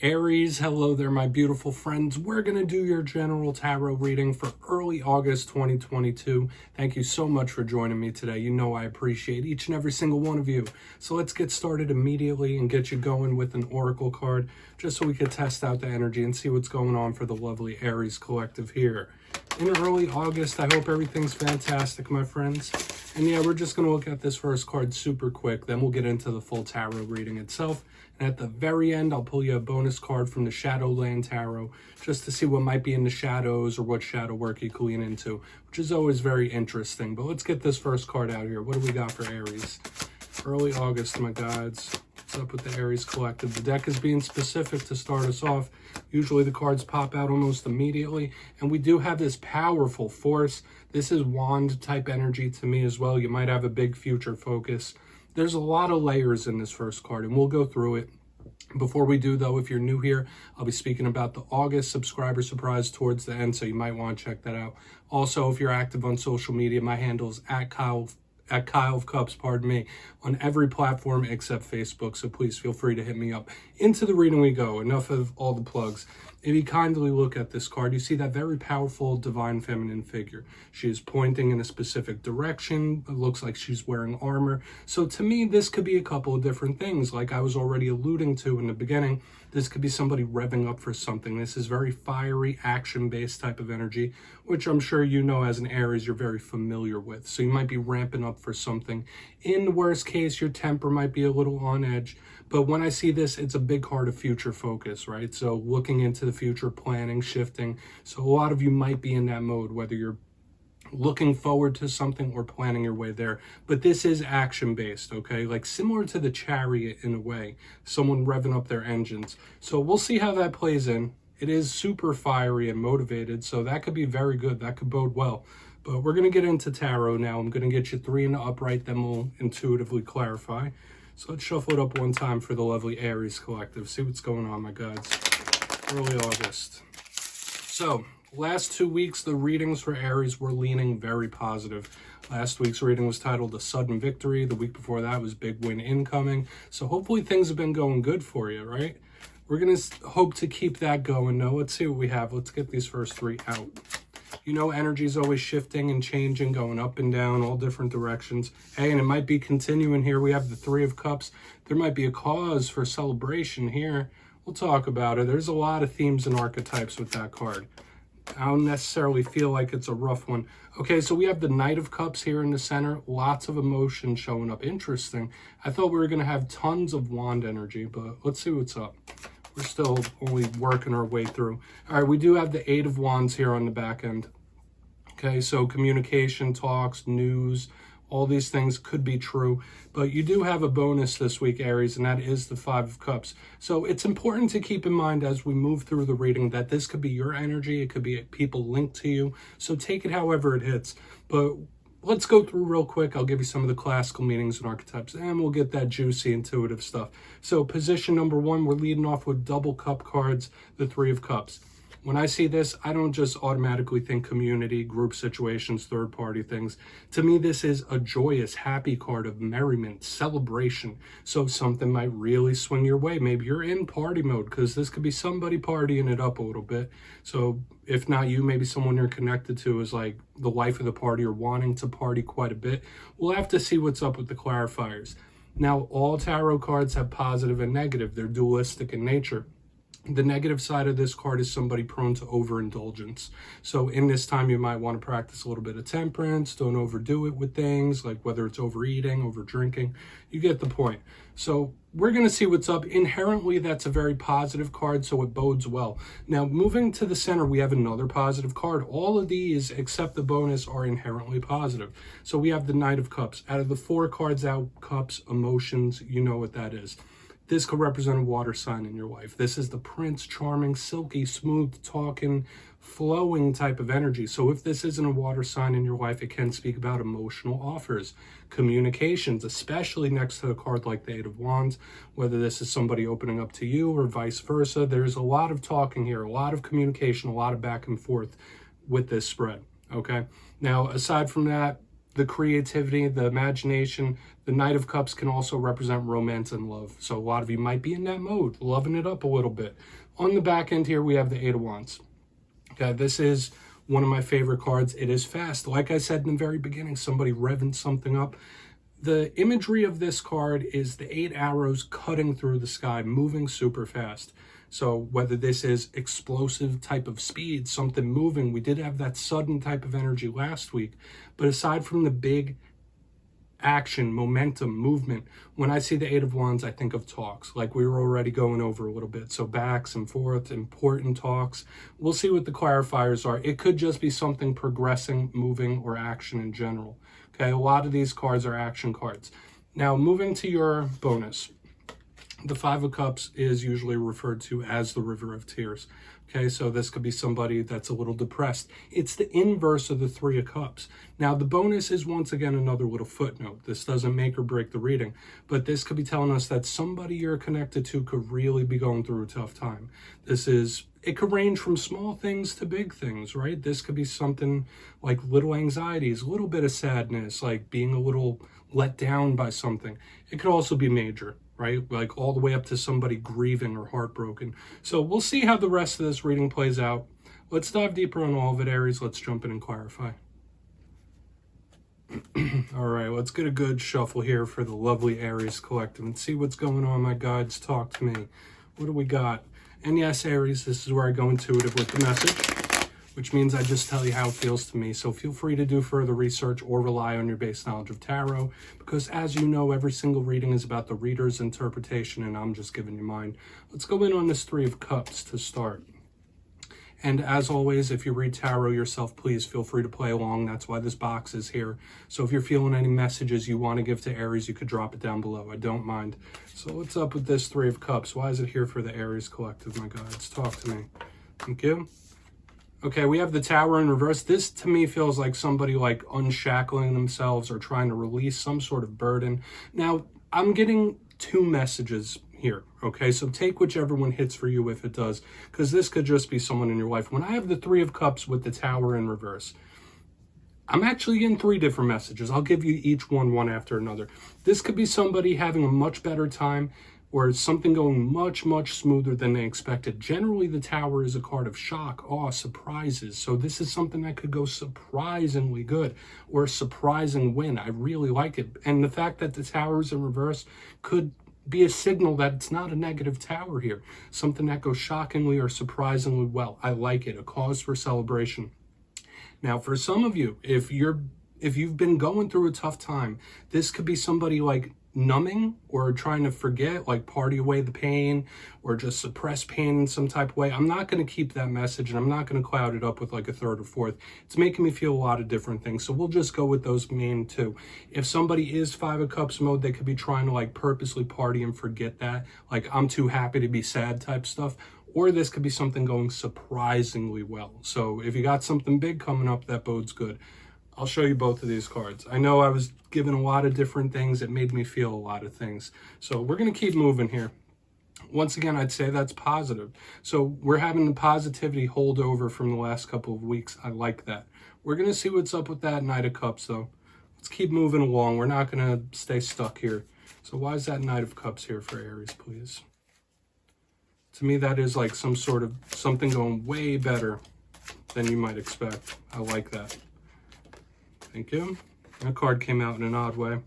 Aries, hello there, my beautiful friends. We're going to do your general tarot reading for early August 2022. Thank you so much for joining me today. You know I appreciate each and every single one of you. So let's get started immediately and get you going with an oracle card, just so we can test out the energy and see what's going on for the lovely Aries collective here. In early August, I hope everything's fantastic, my friends. And yeah, we're just going to look at this first card super quick, then we'll get into the full tarot reading itself. And at the very end, I'll pull you a bonus card from the Shadowland Tarot, just to see what might be in the shadows or what shadow work you can lean into, which is always very interesting. But let's get this first card out here. What do we got for Aries? Early August, my guides. What's up with the Aries collective? The deck is being specific to start us off. Usually the cards pop out almost immediately. And we do have this powerful force. This is wand type energy to me as well. You might have a big future focus. There's a lot of layers in this first card, and we'll go through it. Before we do, though, if you're new here, I'll be speaking about the August subscriber surprise towards the end, so you might want to check that out. Also, if you're active on social media, my handle is at kyleofcups, on every platform except Facebook, so please feel free to hit me up. Into the reading we go. Enough of all the plugs. If you kindly look at this card, you see that very powerful divine feminine figure. She is pointing in a specific direction. It looks like she's wearing armor. So to me, this could be a couple of different things. Like I was already alluding to in the beginning, this could be somebody revving up for something. This is very fiery, action-based type of energy, which I'm sure you know as an Aries you're very familiar with. So you might be ramping up for something. In the worst case, your temper might be a little on edge. But when I see this, it's a big card of future focus, right? So looking into the future, planning, shifting. So a lot of you might be in that mode, whether you're looking forward to something or planning your way there. But this is action-based, okay? Like similar to the Chariot in a way, someone revving up their engines. So we'll see how that plays in. It is super fiery and motivated, so that could be very good. That could bode well. But we're going to get into tarot now. I'm going to get you 3 in the upright, then we'll intuitively clarify. So let's shuffle it up one time for the lovely Aries collective. See what's going on, my guys. Early August. So last 2 weeks, the readings for Aries were leaning very positive. Last week's reading was titled A Sudden Victory. The week before that was Big Win Incoming. So hopefully things have been going good for you, right? We're going to hope to keep that going. Now, let's see what we have. Let's get these first 3 out. You know, energy is always shifting and changing, going up and down, all different directions. Hey, and it might be continuing here. We have the 3 of Cups. There might be a cause for celebration here. We'll talk about it. There's a lot of themes and archetypes with that card. I don't necessarily feel like it's a rough one. Okay, so we have the Knight of Cups here in the center. Lots of emotion showing up. Interesting. I thought we were going to have tons of wand energy, but let's see what's up. We're still only working our way through. All right, we do have the 8 of Wands here on the back end. Okay, so communication, talks, news, all these things could be true. But you do have a bonus this week, Aries, and that is the 5 of Cups. So it's important to keep in mind as we move through the reading that this could be your energy. It could be people linked to you. So take it however it hits. But let's go through real quick. I'll give you some of the classical meanings and archetypes, and we'll get that juicy, intuitive stuff. So position number 1, we're leading off with double cup cards, the 3 of Cups. When I see this, I don't just automatically think community, group situations, third-party things. To me, this is a joyous, happy card of merriment, celebration. So something might really swing your way. Maybe you're in party mode because this could be somebody partying it up a little bit. So if not you, maybe someone you're connected to is like the life of the party or wanting to party quite a bit. We'll have to see what's up with the clarifiers. Now, all tarot cards have positive and negative. They're dualistic in nature. The negative side of this card is somebody prone to overindulgence. So in this time, you might want to practice a little bit of temperance. Don't overdo it with things, like whether it's overeating, over drinking. You get the point. So we're going to see what's up. Inherently, that's a very positive card, so it bodes well. Now, moving to the center, we have another positive card. All of these, except the bonus, are inherently positive. So we have the Knight of Cups. Out of the 4 cards out, Cups, emotions, you know what that is. This could represent a water sign in your life. This is the Prince Charming, silky, smooth talking, flowing type of energy. So if this isn't a water sign in your life, it can speak about emotional offers, communications, especially next to a card like the 8 of Wands, whether this is somebody opening up to you or vice versa. There's a lot of talking here, a lot of communication, a lot of back and forth with this spread, okay? Now, aside from that, the creativity, the imagination. The Knight of Cups can also represent romance and love. So a lot of you might be in that mode, loving it up a little bit. On the back end here, we have the Eight of Wands. Okay, this is one of my favorite cards. It is fast. Like I said in the very beginning, somebody revving something up. The imagery of this card is the 8 arrows cutting through the sky, moving super fast. So whether this is explosive type of speed, something moving, we did have that sudden type of energy last week. But aside from the big action, momentum, movement, when I see the Eight of Wands, I think of talks, like we were already going over a little bit. So backs and forth, important talks. We'll see what the clarifiers are. It could just be something progressing, moving, or action in general. Okay, a lot of these cards are action cards. Now, moving to your bonus. The Five of Cups is usually referred to as the River of Tears. Okay, so this could be somebody that's a little depressed. It's the inverse of the Three of Cups. Now, the bonus is once again another little footnote. This doesn't make or break the reading, but this could be telling us that somebody you're connected to could really be going through a tough time. It could range from small things to big things, right? This could be something like little anxieties, a little bit of sadness, like being a little let down by something. It could also be major, right? Like all the way up to somebody grieving or heartbroken. So we'll see how the rest of this reading plays out. Let's dive deeper on all of it, Aries. Let's jump in and clarify. All right, let's get a good shuffle here for the lovely Aries collective and see what's going on, my guides. Talk to me. What do we got? And yes, Aries, this is where I go intuitive with the message, which means I just tell you how it feels to me. So feel free to do further research or rely on your base knowledge of tarot, because as you know, every single reading is about the reader's interpretation, and I'm just giving you mine. Let's go in on this Three of Cups to start. And as always, if you read tarot yourself, please feel free to play along. That's why this box is here. So if you're feeling any messages you want to give to Aries, you could drop it down below. I don't mind. So what's up with this Three of Cups? Why is it here for the Aries collective, my guides? Talk to me. Thank you. Okay, we have the Tower in reverse. This to me feels like somebody like unshackling themselves or trying to release some sort of burden. Now, I'm getting two messages here, okay? So take whichever one hits for you if it does, because this could just be someone in your life. When I have the Three of Cups with the Tower in reverse, I'm actually getting three different messages. I'll give you each one after another. This could be somebody having a much better time or something going much smoother than they expected. Generally, the Tower is a card of shock, awe, surprises. So this is something that could go surprisingly good or a surprising win. I really like it. And the fact that the Tower is in reverse could be a signal that it's not a negative tower here. Something that goes shockingly or surprisingly well. I like it. A cause for celebration. Now, for some of you, if you've been going through a tough time, this could be somebody like numbing or trying to forget, like party away the pain or just suppress pain in some type of way. I'm not going to keep that message, and I'm not going to cloud it up with like a third or fourth. It's making me feel a lot of different things. So we'll just go with those main two. If somebody is Five of Cups mode, they could be trying to like purposely party and forget that, like I'm too happy to be sad type stuff. Or this could be something going surprisingly well. So if you got something big coming up, that bodes good. I'll show you both of these cards. I know I was given a lot of different things. It made me feel a lot of things. So we're going to keep moving here. Once again, I'd say that's positive. So we're having the positivity hold over from the last couple of weeks. I like that. We're going to see what's up with that Knight of Cups, though. Let's keep moving along. We're not going to stay stuck here. So why is that Knight of Cups here for Aries, please? To me, that is like some sort of something going way better than you might expect. I like that. Thank you. That card came out in an odd way.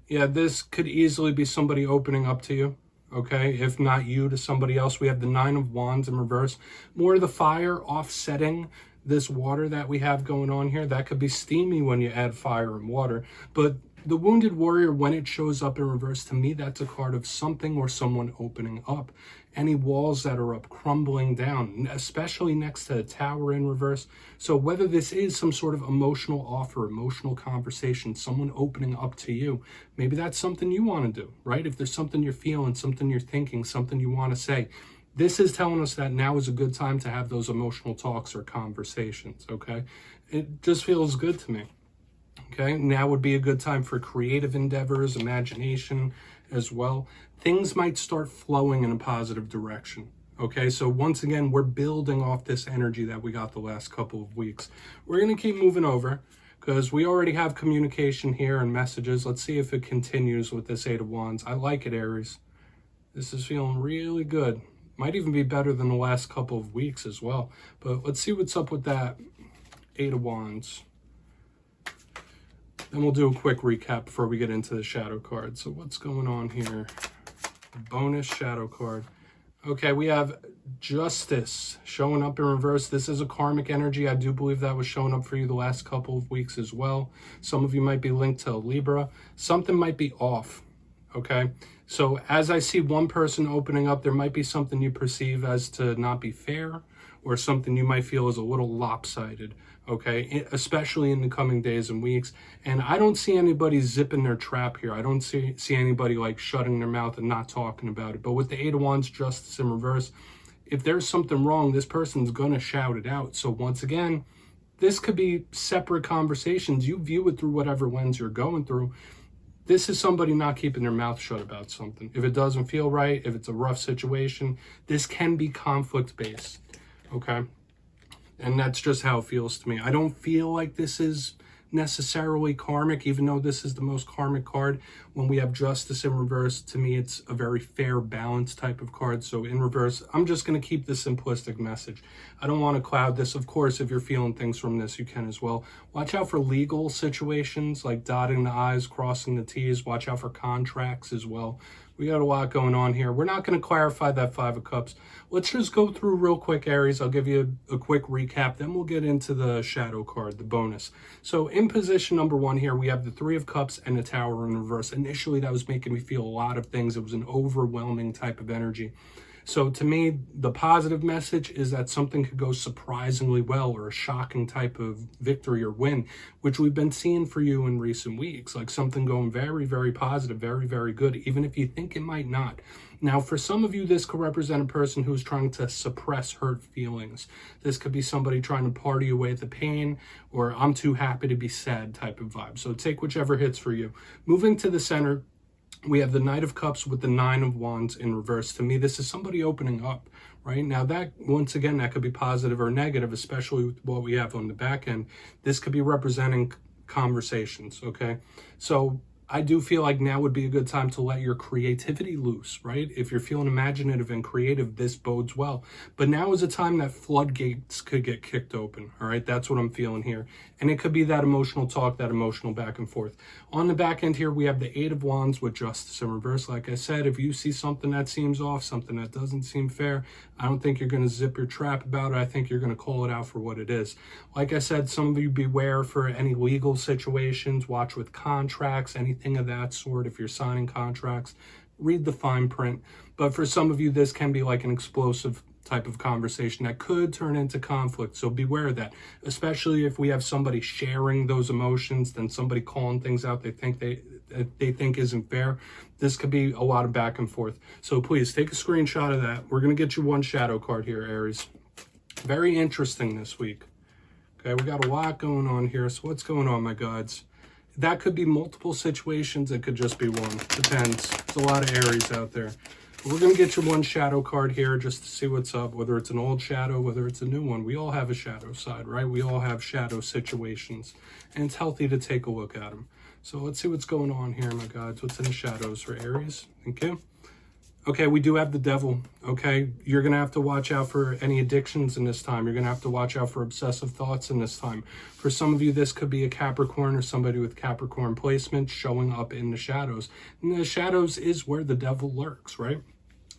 Yeah, this could easily be somebody opening up to you, okay? If not you, to somebody else. We have the Nine of Wands in reverse. More of the fire offsetting this water that we have going on here. That could be steamy when you add fire and water. But the Wounded Warrior, when it shows up in reverse, to me, that's a card of something or someone opening up. Any walls that are up, crumbling down, especially next to the Tower in reverse. So whether this is some sort of emotional offer, emotional conversation, someone opening up to you, maybe that's something you want to do, right? If there's something you're feeling, something you're thinking, something you want to say, this is telling us that now is a good time to have those emotional talks or conversations, okay? It just feels good to me. Okay, now would be a good time for creative endeavors, imagination as well. Things might start flowing in a positive direction. Okay, so once again, we're building off this energy that we got the last couple of weeks. We're going to keep moving over because we already have communication here and messages. Let's see if it continues with this Eight of Wands. I like it, Aries. This is feeling really good. Might even be better than the last couple of weeks as well. But let's see what's up with that Eight of Wands. Then we'll do a quick recap before we get into the shadow card. So what's going on here? Bonus shadow card. Okay, we have Justice showing up in reverse. This is a karmic energy. I do believe that was showing up for you the last couple of weeks as well. Some of you might be linked to Libra. Something might be off, okay? So as I see one person opening up, there might be something you perceive as to not be fair, or something you might feel is a little lopsided, okay? Especially in the coming days and weeks. And I don't see anybody zipping their trap here. I don't see anybody like shutting their mouth and not talking about it. But with the Eight of Wands, Justice in reverse, if there's something wrong, this person's gonna shout it out. So once again, this could be separate conversations. You view it through whatever lens you're going through. This is somebody not keeping their mouth shut about something. If it doesn't feel right, if it's a rough situation, this can be conflict-based, okay? And that's just how it feels to me. I don't feel like this is necessarily karmic, even though this is the most karmic card. When we have Justice in reverse, to me, it's a very fair, balanced type of card. So in reverse, I'm just going to keep the simplistic message. I don't want to cloud this. Of course, if you're feeling things from this, you can as well. Watch out for legal situations, like dotting the I's, crossing the T's. Watch out for contracts as well. We got a lot going on here. We're not going to clarify that Five of Cups. Let's just go through real quick, Aries. I'll give you a quick recap. Then we'll get into the shadow card, the bonus. So in position number one here, we have the Three of Cups and the Tower in reverse. Initially, that was making me feel a lot of things. It was an overwhelming type of energy. So to me, the positive message is that something could go surprisingly well, or a shocking type of victory or win, which we've been seeing for you in recent weeks, like something going very, very positive, very, very good, even if you think it might not. Now, for some of you, this could represent a person who's trying to suppress hurt feelings. This could be somebody trying to party away the pain, or I'm too happy to be sad type of vibe. So take whichever hits for you. Moving to the center, we have the Knight of Cups with the Nine of Wands in reverse. To me, this is somebody opening up, right? Now that, once again, that could be positive or negative, especially with what we have on the back end. This could be representing conversations, okay? So I do feel like now would be a good time to let your creativity loose, right? If you're feeling imaginative and creative, this bodes well. But now is a time that floodgates could get kicked open, all right? That's what I'm feeling here. And it could be that emotional talk, that emotional back and forth. On the back end here, we have the Eight of Wands with Justice in reverse. Like I said, if you see something that seems off, something that doesn't seem fair, I don't think you're going to zip your trap about it. I think you're going to call it out for what it is. Like I said, some of you beware for any legal situations. Watch with contracts, anything of that sort. If you're signing contracts, read the fine print. But for some of you, this can be like an explosive type of conversation that could turn into conflict. So beware of that, especially if we have somebody sharing those emotions, then somebody calling things out they think isn't fair. This could be a lot of back and forth. So please take a screenshot of that. We're going to get you one shadow card here, Aries. Very interesting this week. Okay, we got a lot going on here. So what's going on, my gods? That could be multiple situations. It could just be one. Depends. There's a lot of Aries out there. We're going to get you one shadow card here just to see what's up, whether it's an old shadow, whether it's a new one. We all have a shadow side, right? We all have shadow situations, and it's healthy to take a look at them. So let's see what's going on here, my gods. What's in the shadows for Aries? Okay. Okay, we do have the Devil, okay? You're going to have to watch out for any addictions in this time. You're going to have to watch out for obsessive thoughts in this time. For some of you, this could be a Capricorn or somebody with Capricorn placement showing up in the shadows. And the shadows is where the devil lurks, right?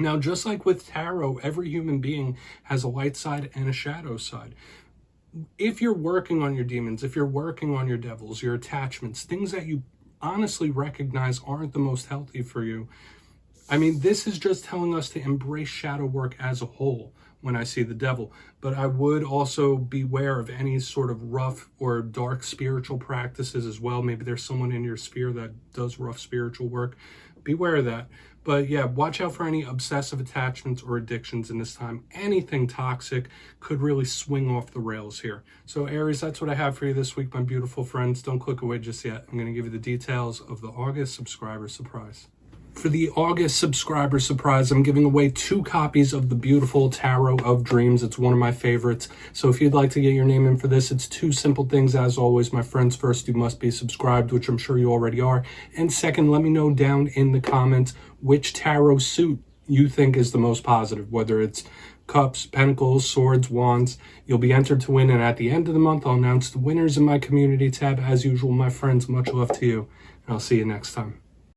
Now, just like with tarot, every human being has a light side and a shadow side. If you're working on your demons, if you're working on your devils, your attachments, things that you honestly recognize aren't the most healthy for you, I mean, this is just telling us to embrace shadow work as a whole when I see the devil. But I would also beware of any sort of rough or dark spiritual practices as well. Maybe there's someone in your sphere that does rough spiritual work. Beware of that. But yeah, watch out for any obsessive attachments or addictions in this time. Anything toxic could really swing off the rails here. So Aries, that's what I have for you this week, my beautiful friends. Don't click away just yet. I'm going to give you the details of the August subscriber surprise. For the August subscriber surprise, I'm giving away 2 copies of the beautiful Tarot of Dreams. It's one of my favorites. So if you'd like to get your name in for this, it's 2 simple things. As always, my friends, first, you must be subscribed, which I'm sure you already are. And second, let me know down in the comments which tarot suit you think is the most positive, whether it's Cups, Pentacles, Swords, Wands. You'll be entered to win, and at the end of the month, I'll announce the winners in my community tab. As usual, my friends, much love to you, and I'll see you next time.